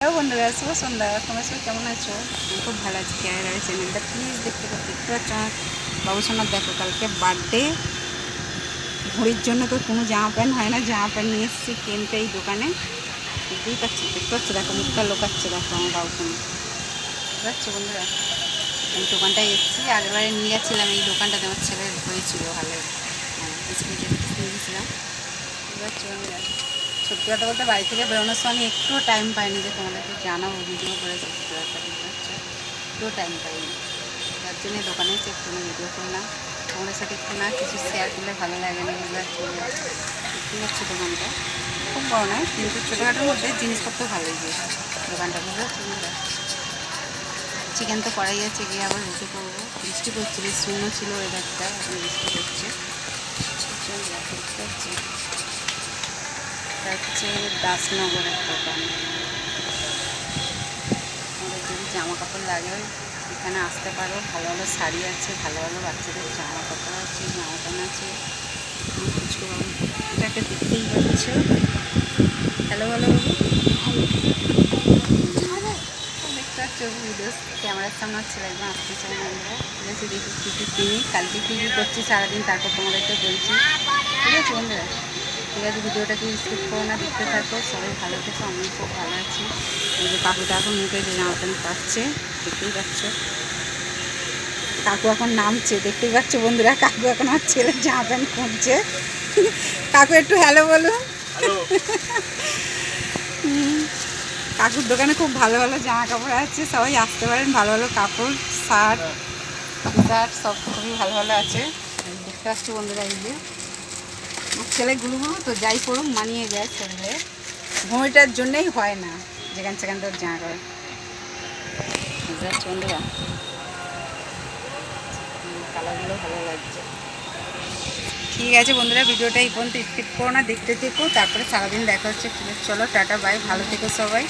Hello বন্ধুরা, শুভ সন্ধ্যা। তোমরা সবাই কেমন আছো? আমি খুব ভালো আছি। ক্যামেরা চ্যানেলটা প্লিজ দেখতে পাচ্ছ আমার বাবুসোনার। দেখো, কালকে বার্থডে। ঘড়ির জন্য তো কোনো জামা প্যান্ট হয় না, জামা প্যান্ট নিয়ে এসেছি কিনতে এই দোকানে। দেখতে পাচ্ছি, দেখো মুখটা লোকাচ্ছে। দেখো আমার বাবুসোনা, বুঝতে পারছো বন্ধুরা? এই দোকানটায় এসেছি। আগেরবারে নিয়ে গেছিলাম এই দোকানটাতে, আমার ছেলের হয়েছিল ভালো, স্কুলে নিয়ে গেছিলাম। বুঝতে পারছো বন্ধুরা? সত্যি কথা বলতে, বাড়ি থেকে বেরোনোর সময় আমি একটুও টাইম পাইনি যে তোমাদেরকে জানাবো ভিডিও করে। সত্যি কথা বুঝতে পারছো, একটুও টাইম পাইনি। তার জন্য দোকানে এসে একটু ভিডিও করলাম। তোমাদের সাথে একটু না কিছু শেয়ার করলে ভালো লাগে না, বুঝতে পারছো? দেখতে পাচ্ছি দোকানটা খুব বড় নয়, কিন্তু ছোটোখাটোর মধ্যে জিনিসপত্র ভালোই গিয়েছে দোকানটা, বুঝতে পারছো বন্ধুরা? চিকেন তো করাই আছে, গিয়ে আবার রুটি করবো। বৃষ্টি পড়ছে, বেশ শূন্য ছিল ওয়েদারটা, এখন বৃষ্টি পড়ছে। দেখতে পাচ্ছি হচ্ছে দাসনগরের দোকান। আমাদের যদি জামা কাপড় লাগে এখানে আসতে পারো। ভালো ভালো শাড়ি আছে, ভালো ভালো বাচ্চাদের জামা কাপড় আছে, জামা প্যান্ট আছে, কিছু এটাকে দেখতেই পাচ্ছ। হ্যালো হ্যালো বাবু, দেখতে পাচ্ছ ভিডিও ক্যামেরার সামনে ছেলে একদম আসতে চাই না। আমরা ঠিক আছে, দেখি কী কী কিনি। কালকে কী কী করছি সারাদিন, তারপর তোমাদেরকে বলছি। ঠিক আছে বন্ধুরা? ঠিক আছে, ভিডিওটাকে স্কিপ করো না, দেখতে থাকো। সবাই ভালো থেকো, আমি খুব ভালো আছি। এই যে কাকুটা এখন মুখে যে জামা প্যান্ট পাচ্ছে, দেখতেই পাচ্ছ। কাকু এখন নামছে, দেখতেই পাচ্ছ বন্ধুরা। কাকু এখন আমার ছেলের জামা প্যান্ট খুঁজছে। কাকু একটু হ্যালো বলুন। কাকুর দোকানে খুব ভালো ভালো জামা কাপড় আছে, সবাই আসতে পারেন। ভালো ভালো কাপড়, শার্ট, টি শার্ট সব খুবই ভালো ভালো আছে। দেখতে পাচ্ছি বন্ধুরা, এই যে ছেলে গুরু তো যাই পড়ুক মানিয়ে যায় ছেলে। ঘুমিটার জন্যেই হয় না যেখান সেখান থেকে জামা করে, বুঝতে পারছি বন্ধুরা? কালারগুলো ভালো লাগছে। ঠিক আছে বন্ধুরা, ভিডিওটা এই পর্যন্ত স্কিপ করো না, দেখতে থেকো। তারপরে সারাদিন দেখা হচ্ছে। ঠিক আছে, চলো টাটা বাই, ভালো থেকো সবাই।